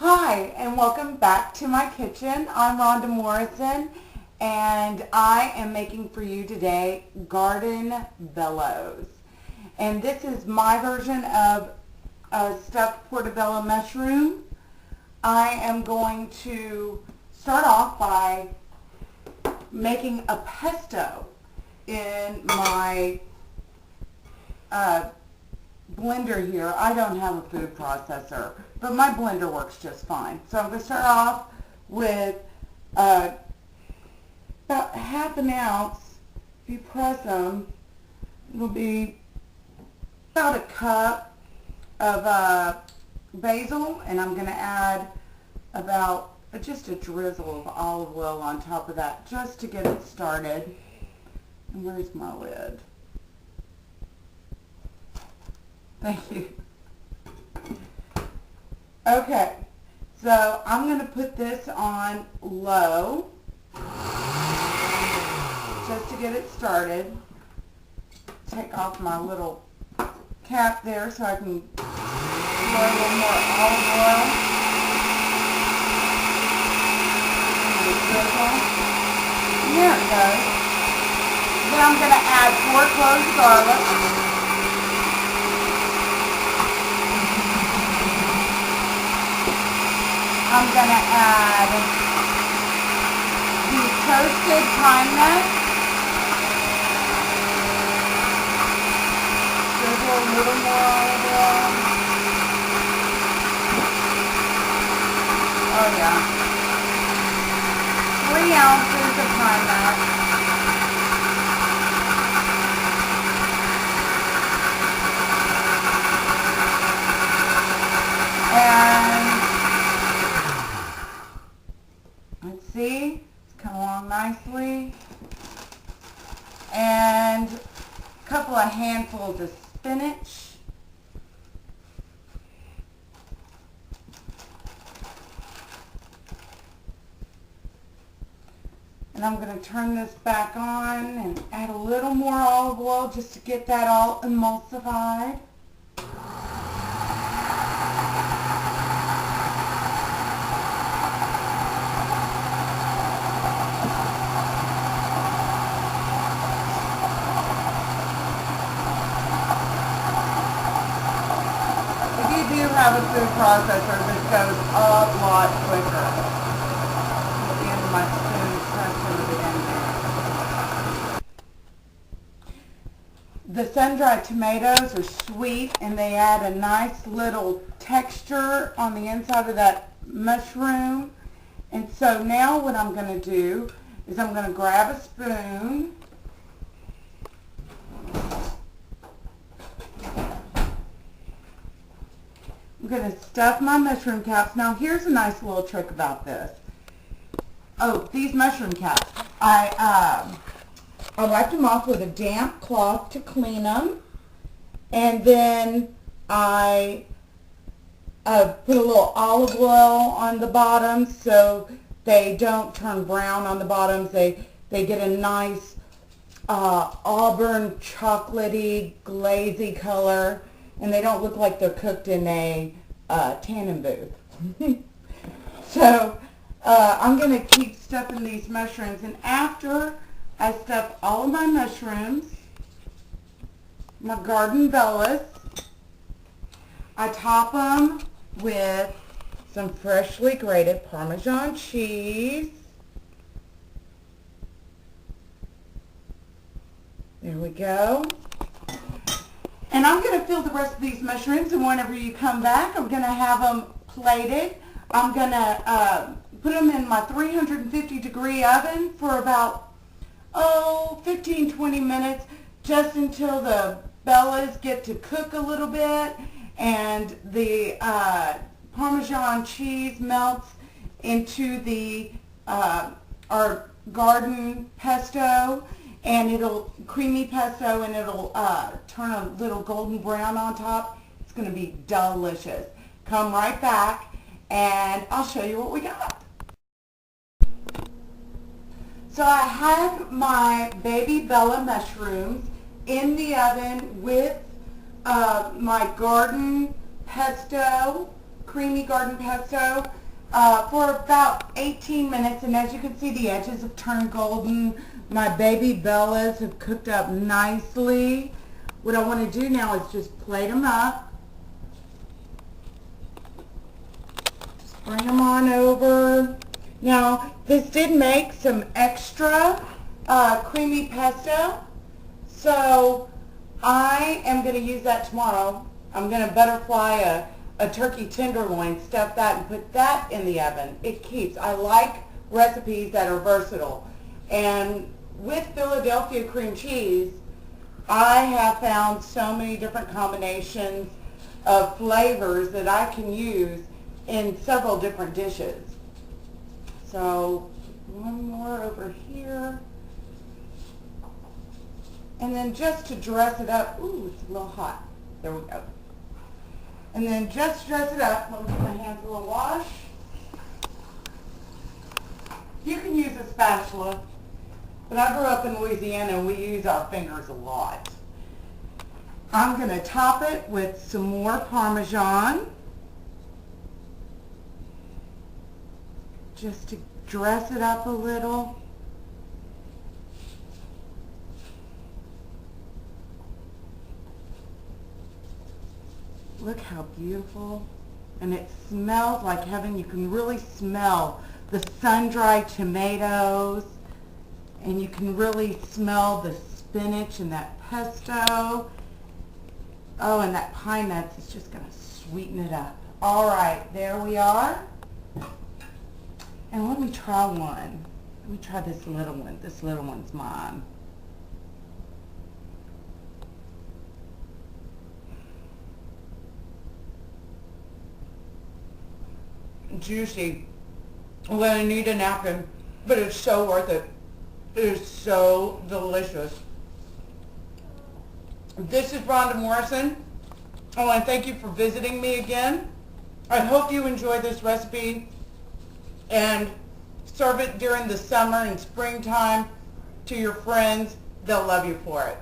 Hi, and welcome back to my kitchen. I'm Rhonda Morrison, and I am making for you today garden bellows. And this is my version of a stuffed portobello mushroom. I am going to start off by making a pesto in my blender here. I don't have a food processor, but my blender works just fine. So I'm going to start off with about half an ounce. If you press them, it'll be about a cup of basil, and I'm going to add about just a drizzle of olive oil on top of that just to get it started. And where's my lid? Thank you. Okay, so I'm going to put this on low just to get it started. Take off my little cap there so I can pour a little more olive oil. And there it goes. Then I'm going to add 4 cloves of garlic. I'm going to add the toasted pine nuts. Drizzle a little more olive oil. Oh yeah. 3 ounces of pine nuts. And let's see, it's come along nicely. And a couple of handfuls of spinach. And I'm going to turn this back on and add a little more olive oil just to get that all emulsified. Have a food processor, this goes a lot quicker. At the end of my spoon, press into the end there. The sun-dried tomatoes are sweet, and they add a nice little texture on the inside of that mushroom. And so now what I'm going to do is I'm going to grab a spoon. I'm going to stuff my mushroom caps. Now here's a nice little trick about this. Oh, these mushroom caps. I wiped them off with a damp cloth to clean them. And then I put a little olive oil on the bottoms so they don't turn brown on the bottoms. They get a nice auburn chocolatey glazy color. And they don't look like they're cooked in a tanning booth. So I'm going to keep stuffing these mushrooms. And after I stuff all of my mushrooms, my garden bellows, I top them with some freshly grated Parmesan cheese. There we go. And I'm going to fill the rest of these mushrooms, and whenever you come back, I'm going to have them plated. I'm going to put them in my 350-degree oven for about, 15-20 minutes, just until the bellows get to cook a little bit, and the Parmesan cheese melts into the our garden pesto. And it'll, creamy pesto, and it'll turn a little golden brown on top. It's going to be delicious. Come right back, and I'll show you what we got. So I have my baby Bella mushrooms in the oven with my garden pesto creamy garden pesto for about 18 minutes. And as you can see, the edges have turned golden. My baby bellas have cooked up nicely. What I want to do now is just plate them up. Just bring them on over. Now, this did make some extra creamy pesto, so I am going to use that tomorrow. I'm going to butterfly a turkey tenderloin, stuff that, and put that in the oven. It keeps. I like recipes that are versatile. And with Philadelphia cream cheese, I have found so many different combinations of flavors that I can use in several different dishes. So one more over here. And then just to dress it up, ooh, it's a little hot. There we go. And then just dress it up, let me get my hands a little wash. You can use a spatula, but I grew up in Louisiana and we use our fingers a lot. I'm going to top it with some more Parmesan, just to dress it up a little. Look how beautiful. And it smells like heaven. You can really smell the sun-dried tomatoes. And you can really smell the spinach and that pesto. Oh, and that pine nuts is just going to sweeten it up. All right, there we are. And let me try one. Let me try this little one. This little one's mine. Juicy. I'm going to need a napkin, but it's so worth it. It is so delicious. This is Rhonda Morrison. I want to thank you for visiting me again. I hope you enjoy this recipe and serve it during the summer and springtime to your friends. They'll love you for it.